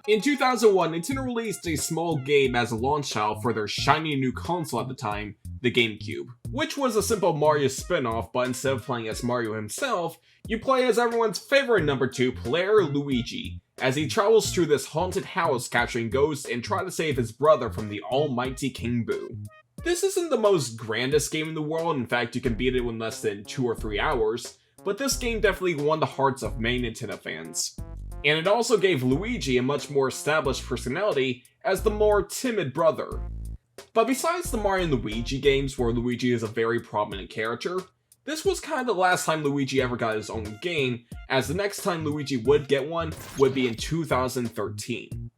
In 2001, Nintendo released a small game as a launch title for their shiny new console at the time, the GameCube, which was a simple Mario spin-off, but instead of playing as Mario himself, you play as everyone's favorite number 2 player, Luigi, as he travels through this haunted house capturing ghosts and try to save his brother from the almighty King Boo. This isn't the most grandest game in the world, in fact you can beat it in less than 2 or 3 hours, but this game definitely won the hearts of many Nintendo fans. And it also gave Luigi a much more established personality as the more timid brother. But besides the Mario and Luigi games where Luigi is a very prominent character, this was kind of the last time Luigi ever got his own game, as the next time Luigi would get one would be in 2013.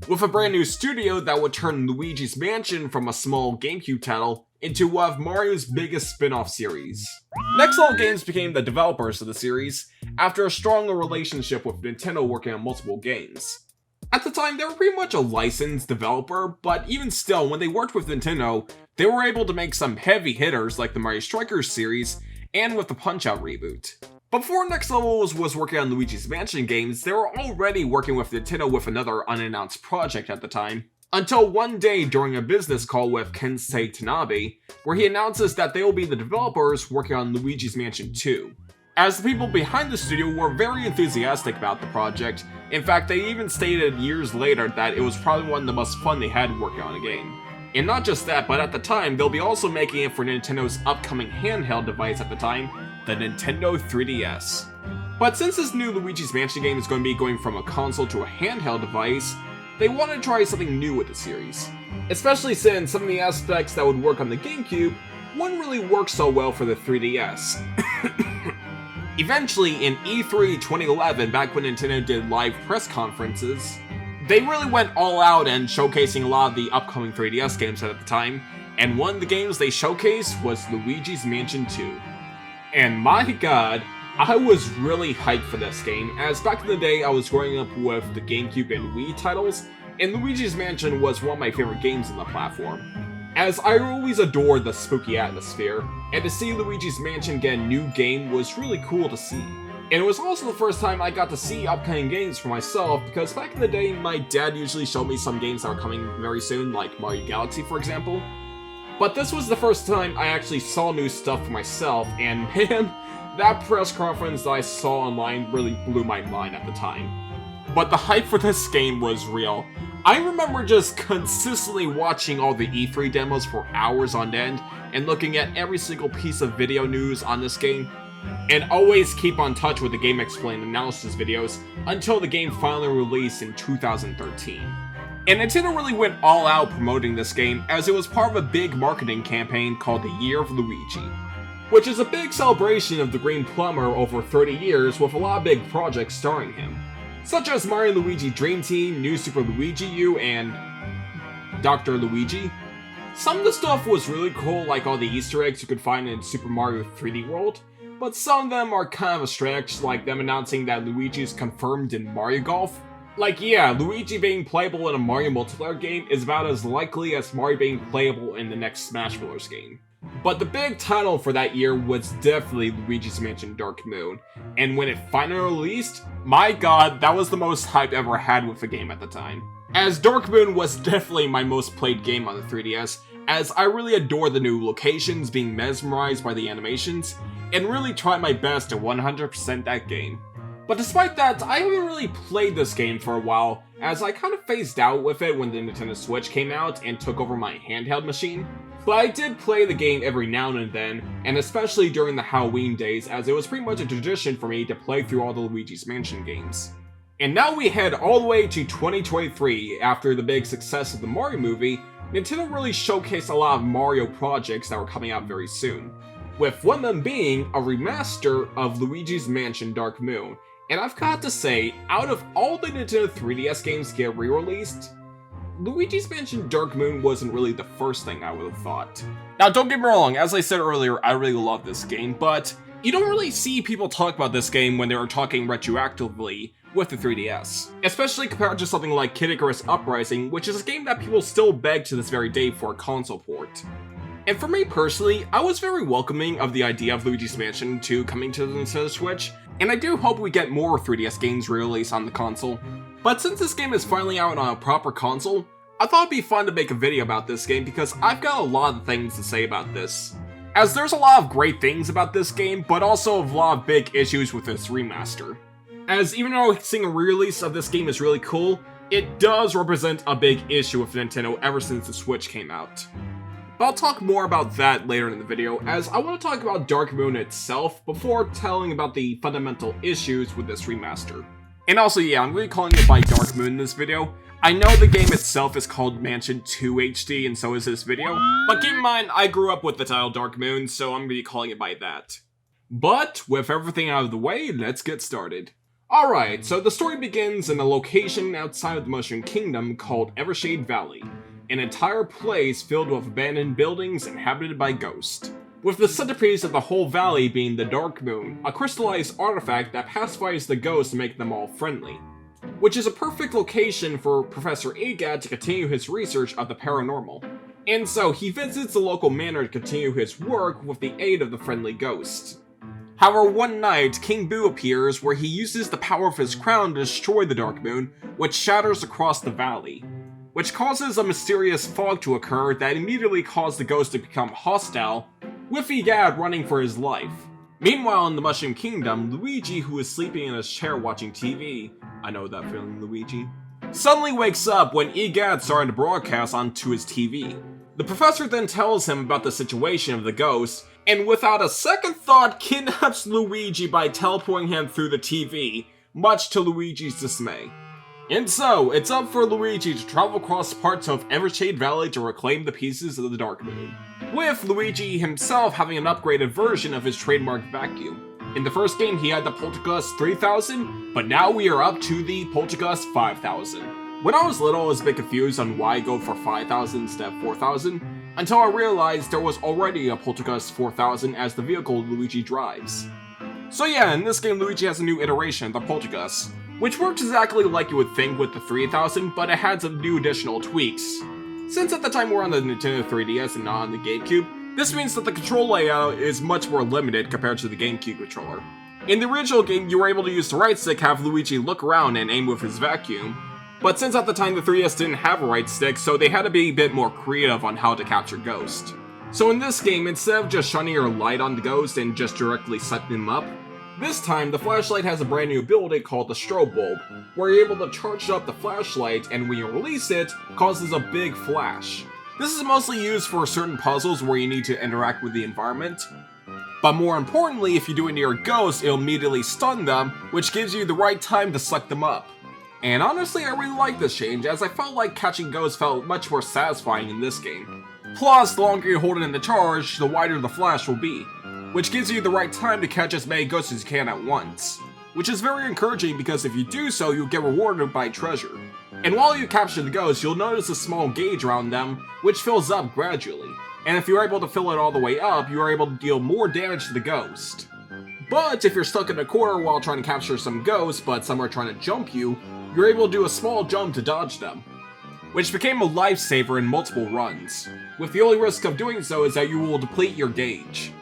With a brand new studio that would turn Luigi's Mansion from a small GameCube title into one of Mario's biggest spin-off series. Next Level Games became the developers of the series after a stronger relationship with Nintendo working on multiple games. At the time, they were pretty much a licensed developer, but even still, when they worked with Nintendo, they were able to make some heavy hitters like the Mario Strikers series and with the Punch-Out reboot. But before Next Level was working on Luigi's Mansion games, they were already working with Nintendo with another unannounced project at the time. Until one day during a business call with Kensei Tanabe, where he announces that they will be the developers working on Luigi's Mansion 2. As the people behind the studio were very enthusiastic about the project, in fact they even stated years later that it was probably one of the most fun they had working on a game. And not just that, but at the time, they'll be also making it for Nintendo's upcoming handheld device at the time, the Nintendo 3DS. But since this new Luigi's Mansion game is going to be going from a console to a handheld device, they wanted to try something new with the series. Especially since some of the aspects that would work on the GameCube wouldn't really work so well for the 3DS. Eventually, in E3 2011, back when Nintendo did live press conferences, they really went all out and showcasing a lot of the upcoming 3DS games at the time, and one of the games they showcased was Luigi's Mansion 2. And my god, I was really hyped for this game, as back in the day I was growing up with the GameCube and Wii titles, and Luigi's Mansion was one of my favorite games on the platform. As I always adored the spooky atmosphere, and to see Luigi's Mansion get a new game was really cool to see. And it was also the first time I got to see upcoming games for myself, because back in the day my dad usually showed me some games that are coming very soon, like Mario Galaxy for example. But this was the first time I actually saw new stuff for myself, and man, that press conference that I saw online really blew my mind at the time. But the hype for this game was real. I remember just consistently watching all the E3 demos for hours on end, and looking at every single piece of video news on this game, and always keep on touch with the Game Explained analysis videos until the game finally released in 2013. And Nintendo really went all out promoting this game as it was part of a big marketing campaign called the Year of Luigi, which is a big celebration of the Green Plumber over 30 years with a lot of big projects starring him, such as Mario & Luigi Dream Team, New Super Luigi U, and Dr. Luigi. Some of the stuff was really cool, like all the Easter eggs you could find in Super Mario 3D World, but some of them are kind of a stretch, like them announcing that Luigi is confirmed in Mario Golf. Like yeah, Luigi being playable in a Mario multiplayer game is about as likely as Mario being playable in the next Smash Bros. Game. But the big title for that year was definitely Luigi's Mansion Dark Moon, and when it finally released, my god, that was the most hype ever had with the game at the time. As Dark Moon was definitely my most played game on the 3DS, as I really adore the new locations, being mesmerized by the animations, and really tried my best to 100% that game. But despite that, I haven't really played this game for a while, as I kind of phased out with it when the Nintendo Switch came out and took over my handheld machine. But I did play the game every now and then, and especially during the Halloween days, as it was pretty much a tradition for me to play through all the Luigi's Mansion games. And now we head all the way to 2023, after the big success of the Mario movie, Nintendo really showcased a lot of Mario projects that were coming out very soon, with one of them being a remaster of Luigi's Mansion Dark Moon. And I've got to say, out of all the Nintendo 3DS games to get re-released, Luigi's Mansion Dark Moon wasn't really the first thing I would have thought. Now don't get me wrong, as I said earlier, I really love this game, but you don't really see people talk about this game when they are talking retroactively with the 3DS. Especially compared to something like Kid Icarus Uprising, which is a game that people still beg to this very day for a console port. And for me personally, I was very welcoming of the idea of Luigi's Mansion 2 coming to the Nintendo Switch, and I do hope we get more 3DS games re-released on the console. But since this game is finally out on a proper console, I thought it'd be fun to make a video about this game because I've got a lot of things to say about this. As there's a lot of great things about this game, but also a lot of big issues with this remaster. As even though seeing a re-release of this game is really cool, it does represent a big issue with Nintendo ever since the Switch came out. But I'll talk more about that later in the video, as I want to talk about Dark Moon itself before telling about the fundamental issues with this remaster. And also, yeah, I'm going to be calling it by Dark Moon in this video. I know the game itself is called Mansion 2 HD, and so is this video, but keep in mind, I grew up with the title Dark Moon, so I'm going to be calling it by that. But, with everything out of the way, let's get started. Alright, so the story begins in a location outside of the Mushroom Kingdom called Evershade Valley, an entire place filled with abandoned buildings inhabited by ghosts. With the centerpiece of the whole valley being the Dark Moon, a crystallized artifact that pacifies the ghosts to make them all friendly. Which is a perfect location for Professor Egad to continue his research of the paranormal. And so he visits the local manor to continue his work with the aid of the friendly ghosts. However, one night, King Boo appears where he uses the power of his crown to destroy the Dark Moon, which shatters across the valley. Which causes a mysterious fog to occur that immediately causes the ghost to become hostile, with Egad running for his life. Meanwhile, in the Mushroom Kingdom, Luigi, who is sleeping in his chair watching TV, I know that feeling, Luigi, suddenly wakes up when Egad started to broadcast onto his TV. The professor then tells him about the situation of the ghost, and without a second thought kidnaps Luigi by teleporting him through the TV, much to Luigi's dismay. And so, it's up for Luigi to travel across parts of Evershade Valley to reclaim the pieces of the Dark Moon, with Luigi himself having an upgraded version of his trademark vacuum. In the first game he had the Poltergust 3000, but now we are up to the Poltergust 5000. When I was little I was a bit confused on why go for 5000 instead of 4000, until I realized there was already a Poltergust 4000 as the vehicle Luigi drives. So yeah, in this game Luigi has a new iteration, the Poltergust, which works exactly like you would think with the 3000, but it had some new additional tweaks. Since at the time we're on the Nintendo 3DS and not on the GameCube, this means that the control layout is much more limited compared to the GameCube controller. In the original game, you were able to use the right stick, have Luigi look around and aim with his vacuum, but since at the time the 3DS didn't have a right stick, so they had to be a bit more creative on how to capture Ghost. So in this game, instead of just shining your light on the Ghost and just directly sucking them up, this time the flashlight has a brand new ability called the strobe bulb, where you're able to charge up the flashlight and when you release it, causes a big flash. This is mostly used for certain puzzles where you need to interact with the environment, but more importantly, if you do it near a ghost, it'll immediately stun them, which gives you the right time to suck them up. And honestly, I really like this change, as I felt like catching ghosts felt much more satisfying in this game. Plus, the longer you hold it in the charge, the wider the flash will be, which gives you the right time to catch as many ghosts as you can at once. Which is very encouraging because if you do so, you'll get rewarded by treasure. And while you capture the ghosts, you'll notice a small gauge around them, which fills up gradually. And if you're able to fill it all the way up, you are able to deal more damage to the ghost. But if you're stuck in a corner while trying to capture some ghosts, but some are trying to jump you, you're able to do a small jump to dodge them, which became a lifesaver in multiple runs, with the only risk of doing so is that you will deplete your gauge.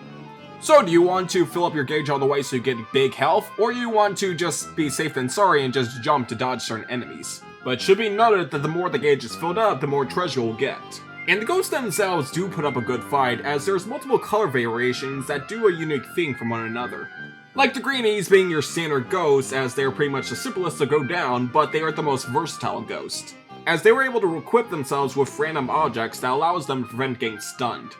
So do you want to fill up your gauge all the way so you get big health, or you want to just be safe than sorry and just jump to dodge certain enemies? But it should be noted that the more the gauge is filled up, the more treasure you'll get. And the ghosts themselves do put up a good fight, as there's multiple color variations that do a unique thing from one another. Like the greenies being your standard ghosts, as they are pretty much the simplest to go down, but they are the most versatile ghost, as they were able to equip themselves with random objects that allows them to prevent getting stunned.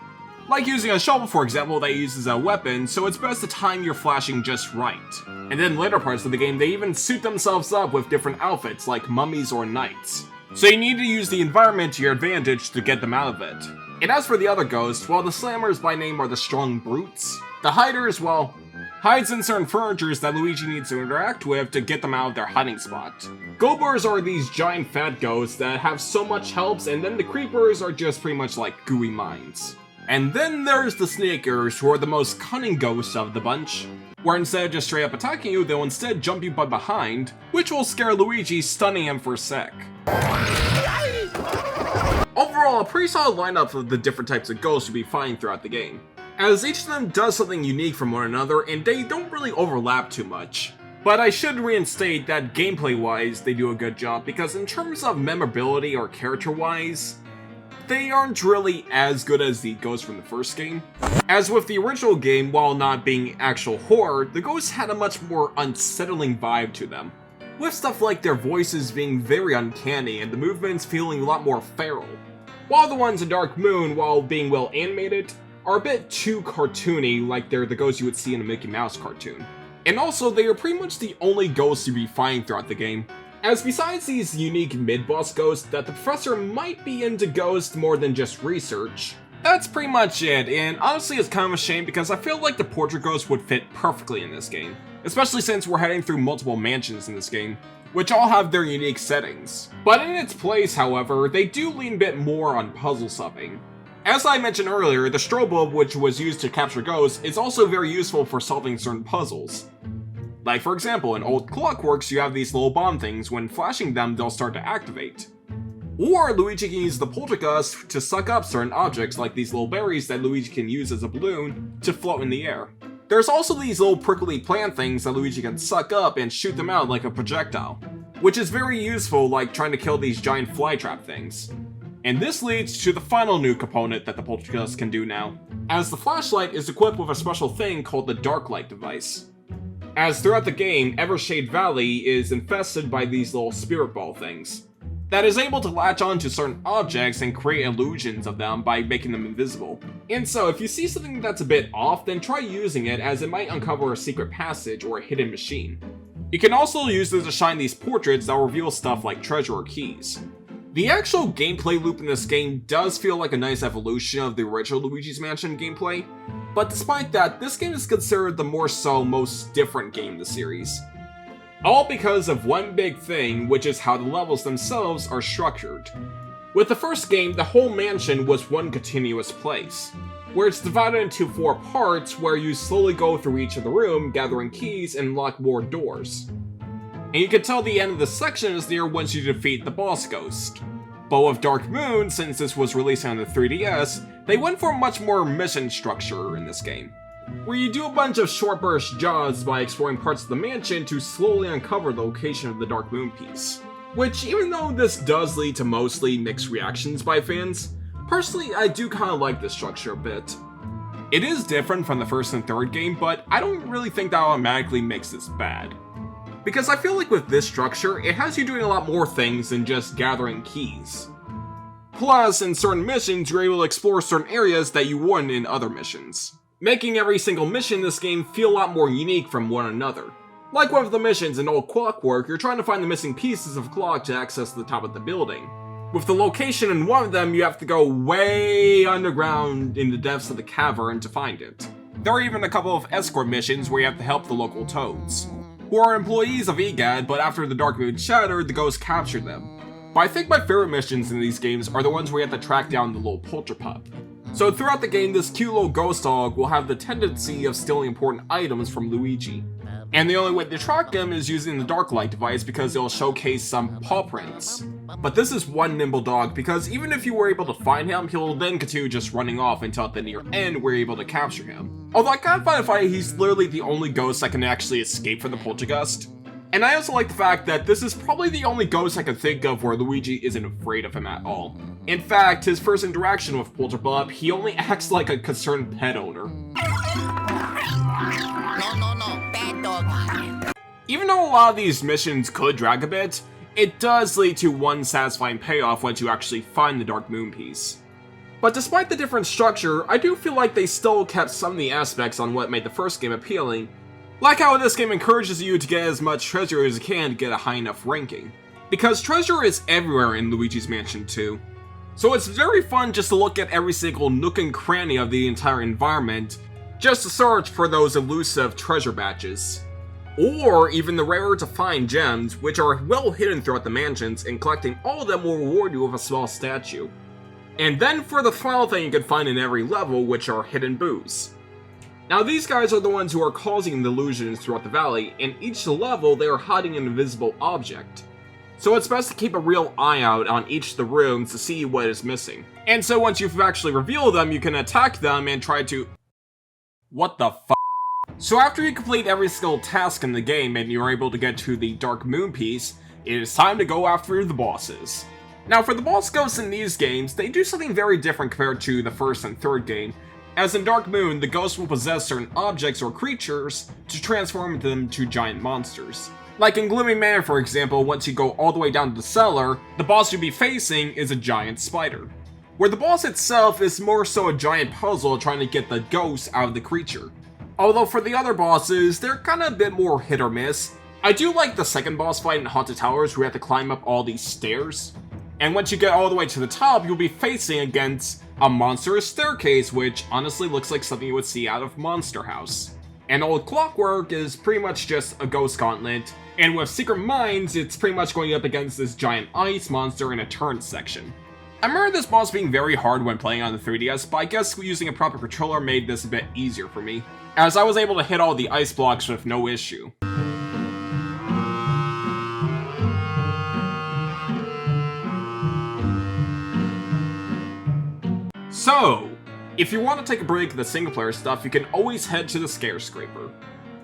Like using a shovel, for example, that uses a weapon, so it's best to time your flashing just right. And then later parts of the game, they even suit themselves up with different outfits, like mummies or knights. So you need to use the environment to your advantage to get them out of it. And as for the other ghosts, while the slammers by name are the strong brutes, the hiders, well, hides in certain furnitures that Luigi needs to interact with to get them out of their hiding spot. Goblins are these giant fat ghosts that have so much helps, and then the creepers are just pretty much like gooey mines. And then there's the Snakers, who are the most cunning ghosts of the bunch, where instead of just straight up attacking you, they'll instead jump you by behind, which will scare Luigi, stunning him for a sec. Overall, a pretty solid lineup of the different types of ghosts you'll be fighting throughout the game, as each of them does something unique from one another and they don't really overlap too much. But I should reinstate that gameplay-wise, they do a good job, because in terms of memorability or character-wise, they aren't really as good as the ghosts from the first game. As with the original game, while not being actual horror, the ghosts had a much more unsettling vibe to them, with stuff like their voices being very uncanny and the movements feeling a lot more feral. While the ones in Dark Moon, while being well animated, are a bit too cartoony, like they're the ghosts you would see in a Mickey Mouse cartoon. And also, they are pretty much the only ghosts you'll be fighting throughout the game, as besides these unique mid-boss ghosts that the professor might be into ghosts more than just research. That's pretty much it, and honestly it's kind of a shame because I feel like the portrait ghost would fit perfectly in this game, especially since we're heading through multiple mansions in this game, which all have their unique settings. But in its place, however, they do lean a bit more on puzzle solving. As I mentioned earlier, the strobe bulb, which was used to capture ghosts, is also very useful for solving certain puzzles. Like for example, in old Clockworks you have these little bomb things, when flashing them they'll start to activate. Or Luigi can use the poltergust to suck up certain objects like these little berries that Luigi can use as a balloon to float in the air. There's also these little prickly plant things that Luigi can suck up and shoot them out like a projectile, which is very useful like trying to kill these giant flytrap things. And this leads to the final new component that the poltergust can do now, as the flashlight is equipped with a special thing called the dark light device. As throughout the game, Evershade Valley is infested by these little spirit ball things, that is able to latch onto certain objects and create illusions of them by making them invisible. And so if you see something that's a bit off, then try using it, as it might uncover a secret passage or a hidden machine. You can also use it to shine these portraits that will reveal stuff like treasure or keys. The actual gameplay loop in this game does feel like a nice evolution of the original Luigi's Mansion gameplay, but despite that, this game is considered the most different game in the series. All because of one big thing, which is how the levels themselves are structured. With the first game, the whole mansion was one continuous place, where it's divided into 4 parts where you slowly go through each of the room, gathering keys and unlock more doors. And you can tell the end of the section is near once you defeat the boss ghost. But with Dark Moon, since this was released on the 3DS, they went for a much more mission structure in this game, where you do a bunch of short burst jobs by exploring parts of the mansion to slowly uncover the location of the Dark Moon piece. Which, even though this does lead to mostly mixed reactions by fans, personally I do kinda like this structure a bit. It is different from the first and third game, but I don't really think that automatically makes this bad. Because I feel like with this structure, it has you doing a lot more things than just gathering keys. Plus, in certain missions, you're able to explore certain areas that you wouldn't in other missions, making every single mission in this game feel a lot more unique from one another. Like one of the missions in Old Clockwork, you're trying to find the missing pieces of clock to access the top of the building. With the location in one of them, you have to go way underground in the depths of the cavern to find it. There are even a couple of escort missions where you have to help the local toads, who are employees of EGAD, but after the Dark Moon shattered, the ghosts captured them. But I think my favorite missions in these games are the ones where you have to track down the little polterpup. So throughout the game, this cute little ghost dog will have the tendency of stealing important items from Luigi. And the only way to track him is using the dark light device because it'll showcase some paw prints. But this is one nimble dog because even if you were able to find him, he'll then continue just running off until at the near end we're able to capture him. Although I kind of find it funny, he's literally the only ghost that can actually escape from the poltergust. And I also like the fact that this is probably the only ghost I can think of where Luigi isn't afraid of him at all. In fact, his first interaction with Polterpup, he only acts like a concerned pet owner. No, bad dog. Even though a lot of these missions could drag a bit, it does lead to one satisfying payoff once you actually find the Dark Moon piece. But despite the different structure, I do feel like they still kept some of the aspects on what made the first game appealing, like how this game encourages you to get as much treasure as you can to get a high enough ranking. Because treasure is everywhere in Luigi's Mansion 2. So it's very fun just to look at every single nook and cranny of the entire environment, just to search for those elusive treasure badges. Or even the rarer to find gems, which are well hidden throughout the mansions, and collecting all of them will reward you with a small statue. And then for the final thing you can find in every level, which are hidden boos. Now these guys are the ones who are causing the illusions throughout the valley, and each level they are hiding an invisible object. So it's best to keep a real eye out on each of the rooms to see what is missing. And so once you've actually revealed them, you can attack them and try to... What the f***? So after you complete every single task in the game and you're able to get to the Dark Moon piece, it is time to go after the bosses. Now for the boss ghosts in these games, they do something very different compared to the first and third game, as in Dark Moon, the ghosts will possess certain objects or creatures to transform them to giant monsters. Like in Gloomy Manor for example, once you go all the way down to the cellar, the boss you'll be facing is a giant spider. Where the boss itself is more so a giant puzzle trying to get the ghosts out of the creature. Although for the other bosses, they're kinda a bit more hit or miss. I do like the second boss fight in Haunted Towers where you have to climb up all these stairs. And once you get all the way to the top, you'll be facing against a monstrous staircase, which honestly looks like something you would see out of Monster House. And Old Clockwork is pretty much just a ghost gauntlet, and with Secret Mines, it's pretty much going up against this giant ice monster in a turn section. I remember this boss being very hard when playing on the 3DS, but I guess using a proper controller made this a bit easier for me, as I was able to hit all the ice blocks with no issue. So, if you want to take a break of the single player stuff, you can always head to the Scarescraper,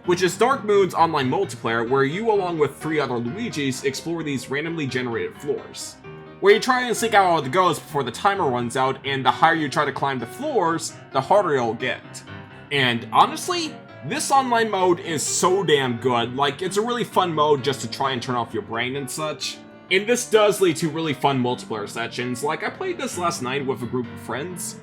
which is Dark Moon's online multiplayer where you along with 3 other Luigis explore these randomly generated floors, where you try and seek out all the ghosts before the timer runs out, and the higher you try to climb the floors, the harder it'll get. And honestly, this online mode is so damn good. Like, it's a really fun mode just to try and turn off your brain and such. And this does lead to really fun multiplayer sessions. Like, I played this last night with a group of friends,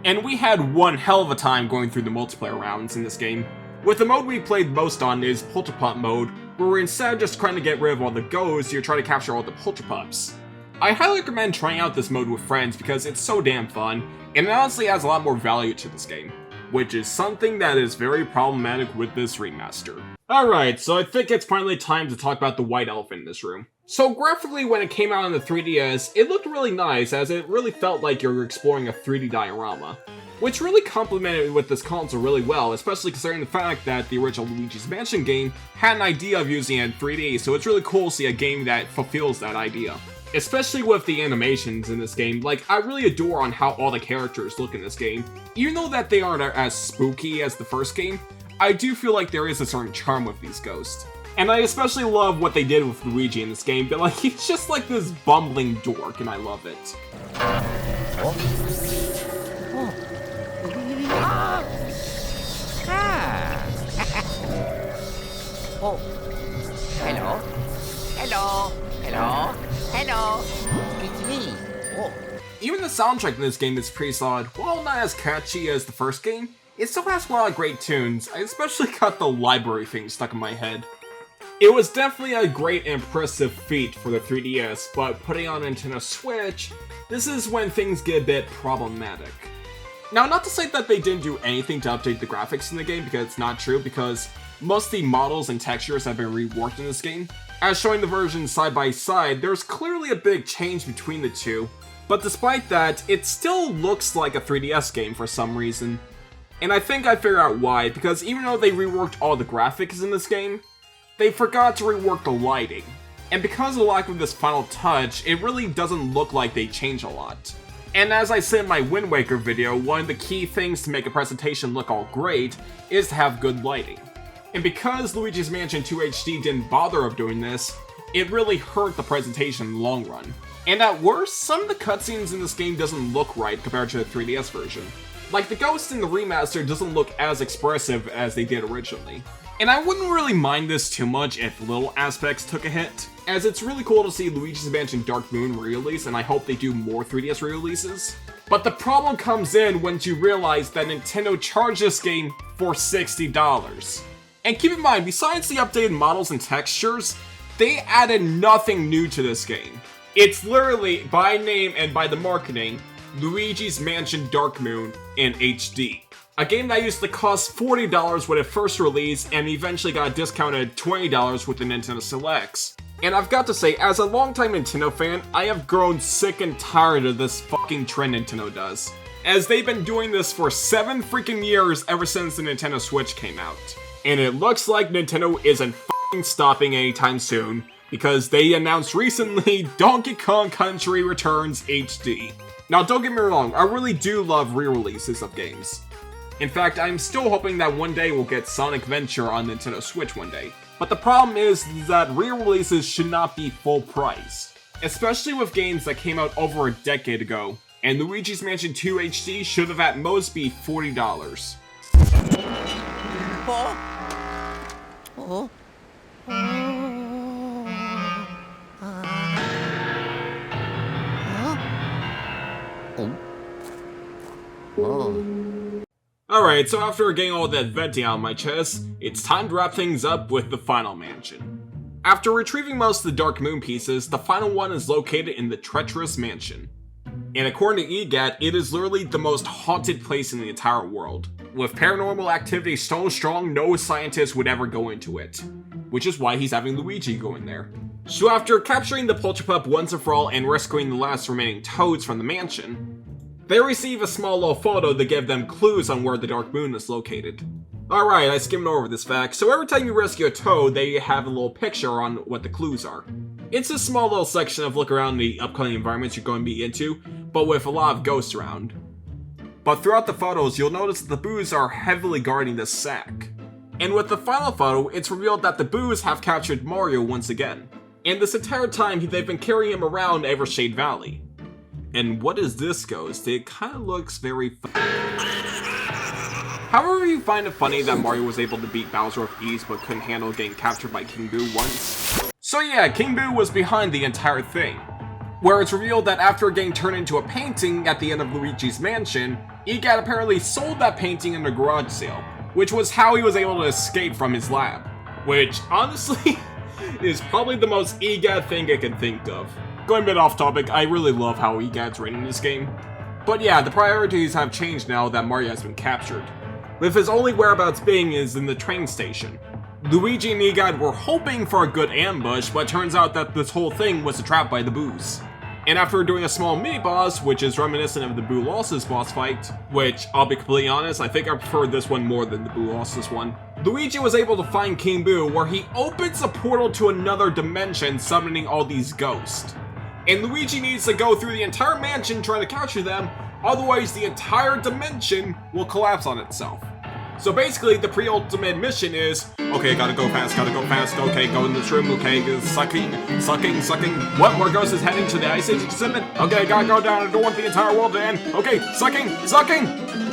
and we had one hell of a time going through the multiplayer rounds in this game. With the mode we played most on is Polterpup mode, where instead of just trying to get rid of all the ghosts, you're trying to capture all the Polterpups. I highly recommend trying out this mode with friends because it's so damn fun, and it honestly adds a lot more value to this game, which is something that is very problematic with this remaster. Alright, so I think it's finally time to talk about the white elephant in this room. So graphically, when it came out on the 3DS, it looked really nice, as it really felt like you were exploring a 3D diorama, which really complemented with this console really well, especially considering the fact that the original Luigi's Mansion game had an idea of using it in 3D, so it's really cool to see a game that fulfills that idea. Especially with the animations in this game, like, I really adore on how all the characters look in this game. Even though that they aren't as spooky as the first game, I do feel like there is a certain charm with these ghosts. And I especially love what they did with Luigi in this game, but like, he's just like this bumbling dork, and I love it. Oh. Hello? Hello? Hello? Hello? It's me. Oh. Even the soundtrack in this game is pretty solid. While not as catchy as the first game, it still has a lot of great tunes. I especially got the library thing stuck in my head. It was definitely a great and impressive feat for the 3DS, but putting on a Nintendo Switch, this is when things get a bit problematic. Now, not to say that they didn't do anything to update the graphics in the game, because it's not true, because most of the models and textures have been reworked in this game. As showing the versions side by side, there's clearly a big change between the two, but despite that, it still looks like a 3DS game for some reason. And I think I figured out why, because even though they reworked all the graphics in this game, they forgot to rework the lighting. And because of the lack of this final touch, it really doesn't look like they changed a lot. And as I said in my Wind Waker video, one of the key things to make a presentation look all great is to have good lighting. And because Luigi's Mansion 2 HD didn't bother of doing this, it really hurt the presentation in the long run. And at worst, some of the cutscenes in this game doesn't look right compared to the 3DS version. Like, the ghost in the remaster doesn't look as expressive as they did originally. And I wouldn't really mind this too much if little aspects took a hit, as it's really cool to see Luigi's Mansion Dark Moon re-release, and I hope they do more 3DS re-releases. But the problem comes in once you realize that Nintendo charged this game for $60. And keep in mind, besides the updated models and textures, they added nothing new to this game. It's literally, by name and by the marketing, Luigi's Mansion Dark Moon in HD. A game that used to cost $40 when it first released and eventually got discounted $20 with the Nintendo Selects. And I've got to say, as a longtime Nintendo fan, I have grown sick and tired of this fucking trend Nintendo does, as they've been doing this for 7 freaking years ever since the Nintendo Switch came out. And it looks like Nintendo isn't fucking stopping anytime soon, because they announced recently Donkey Kong Country Returns HD. Now don't get me wrong, I really do love re-releases of games. In fact, I'm still hoping that one day we'll get Sonic Venture on Nintendo Switch one day. But the problem is that re-releases should not be full price, especially with games that came out over a decade ago, and Luigi's Mansion 2 HD should have at most be $40. Oh? Alright, so after getting all that venting out of my chest, it's time to wrap things up with the final mansion. After retrieving most of the Dark Moon pieces, the final one is located in the Treacherous Mansion. And according to EGAT, it is literally the most haunted place in the entire world, with paranormal activity so strong no scientist would ever go into it, which is why he's having Luigi go in there. So after capturing the Polterpup once and for all and rescuing the last remaining Toads from the mansion, they receive a small little photo to give them clues on where the Dark Moon is located. Alright, I skimmed over this fact, so every time you rescue a Toad, they have a little picture on what the clues are. It's a small little section of look around the upcoming environments you're going to be into, but with a lot of ghosts around. But throughout the photos, you'll notice that the Boos are heavily guarding this sack. And with the final photo, it's revealed that the Boos have captured Mario once again. And this entire time, they've been carrying him around Evershade Valley. And what is this ghost? It kind of looks very However, you find it funny that Mario was able to beat Bowser with ease but couldn't handle getting captured by King Boo once. So yeah, King Boo was behind the entire thing. Where it's revealed that after getting turned into a painting at the end of Luigi's Mansion, EGAT apparently sold that painting in a garage sale, which was how he was able to escape from his lab. Which, honestly, is probably the most EGAT thing I can think of. Going a bit off topic, I really love how EGAT's written this game. But yeah, the priorities have changed now that Mario has been captured, with his only whereabouts being is in the train station. Luigi and EGAT were hoping for a good ambush, but turns out that this whole thing was a trap by the Boos. And after doing a small mini-boss, which is reminiscent of the Boo Losses boss fight, which, I'll be completely honest, I think I prefer this one more than the Boo Losses one, Luigi was able to find King Boo, where he opens a portal to another dimension, summoning all these ghosts. And Luigi needs to go through the entire mansion trying to capture them, otherwise the entire dimension will collapse on itself. So basically, the pre-ultimate mission is, okay, gotta go fast, okay, go in this room, okay, sucking. What, more ghosts is heading to the Ice Age exhibit? Okay, gotta go down, I don't want the entire world to end. Okay, sucking.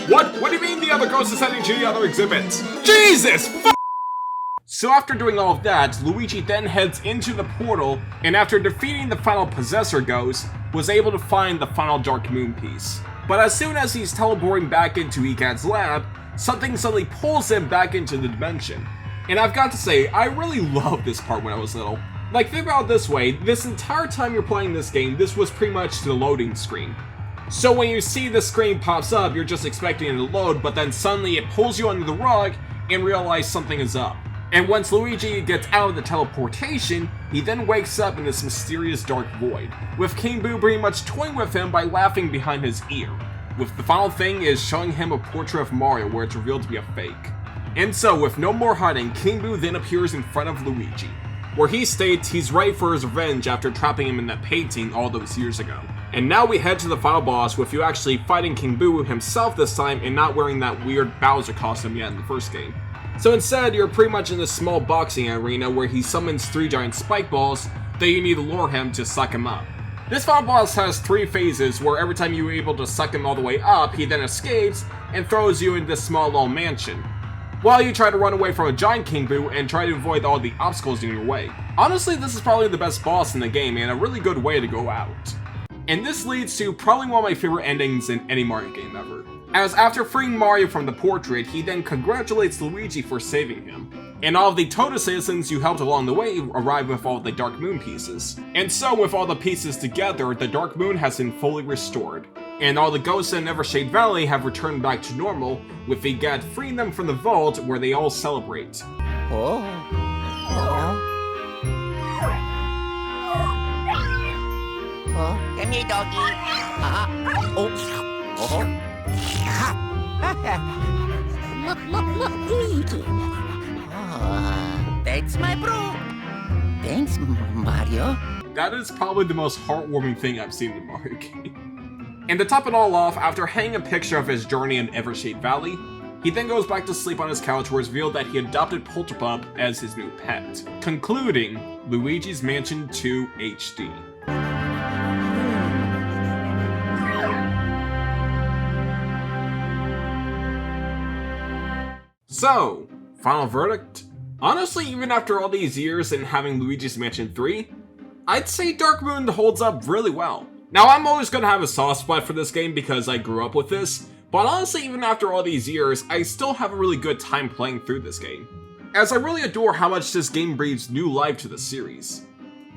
What do you mean the other ghost is heading to the other exhibit? Jesus, So after doing all of that, Luigi then heads into the portal, and after defeating the final Possessor Ghost, was able to find the final Dark Moon piece. But as soon as he's teleporting back into EGAT's lab, something suddenly pulls him back into the dimension. And I've got to say, I really loved this part when I was little. Like, think about it this way, this entire time you're playing this game, this was pretty much the loading screen. So when you see the screen pops up, you're just expecting it to load, but then suddenly it pulls you under the rug and realize something is up. And once Luigi gets out of the teleportation, he then wakes up in this mysterious dark void, with King Boo pretty much toying with him by laughing behind his ear. With the final thing is showing him a portrait of Mario where it's revealed to be a fake. And so, with no more hiding, King Boo then appears in front of Luigi, where he states he's ready for his revenge after trapping him in that painting all those years ago. And now we head to the final boss with you actually fighting King Boo himself this time and not wearing that weird Bowser costume yet in the first game. So instead, you're pretty much in this small boxing arena where he summons 3 giant spike balls that you need to lure him to suck him up. This final boss has 3 phases where every time you're able to suck him all the way up, he then escapes and throws you in this small little mansion, while you try to run away from a giant King Boo and try to avoid all the obstacles in your way. Honestly, this is probably the best boss in the game and a really good way to go out. And this leads to probably one of my favorite endings in any Mario game ever. As after freeing Mario from the portrait, he then congratulates Luigi for saving him. And all of the Toad citizens you helped along the way arrive with all the Dark Moon pieces. And so with all the pieces together, the Dark Moon has been fully restored. And all the ghosts in Evershade Valley have returned back to normal, with EGAT freeing them from the vault where they all celebrate. Come here, doggy. Look, Luigi. That's my bro. Thanks, Mario. That is probably the most heartwarming thing I've seen in a Mario game. And to top it all off, after hanging a picture of his journey in Evershade Valley, He then goes back to sleep on his couch where it's revealed that he adopted Polterpup as his new pet, concluding Luigi's Mansion 2 HD. So, final verdict? Honestly, even after all these years and having Luigi's Mansion 3, I'd say Dark Moon holds up really well. Now, I'm always going to have a soft spot for this game because I grew up with this, but honestly, even after all these years, I still have a really good time playing through this game, as I really adore how much this game breathes new life to the series.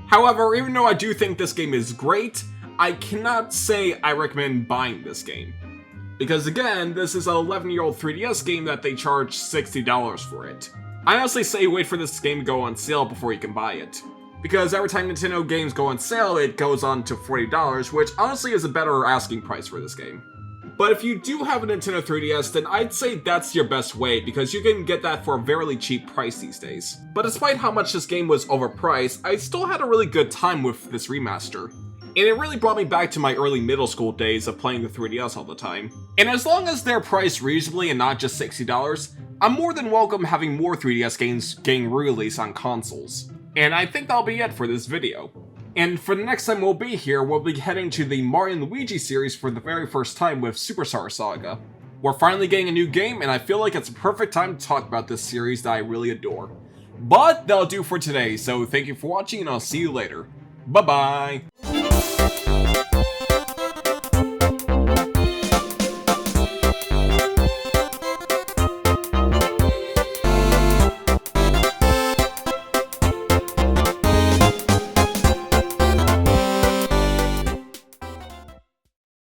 However, even though I do think this game is great, I cannot say I recommend buying this game. Because again, this is an 11-year-old 3DS game that they charge $60 for it. I honestly say wait for this game to go on sale before you can buy it. Because every time Nintendo games go on sale, it goes on to $40, which honestly is a better asking price for this game. But if you do have a Nintendo 3DS, then I'd say that's your best way, because you can get that for a very cheap price these days. But despite how much this game was overpriced, I still had a really good time with this remaster. And it really brought me back to my early middle school days of playing the 3DS all the time. And as long as they're priced reasonably and not just $60, I'm more than welcome having more 3DS games getting re-released on consoles. And I think that'll be it for this video. And for the next time we'll be here, we'll be heading to the Mario & Luigi series for the very first time with Superstar Saga. We're finally getting a new game, and I feel like it's a perfect time to talk about this series that I really adore. But that'll do for today, so thank you for watching, and I'll see you later. Bye-bye!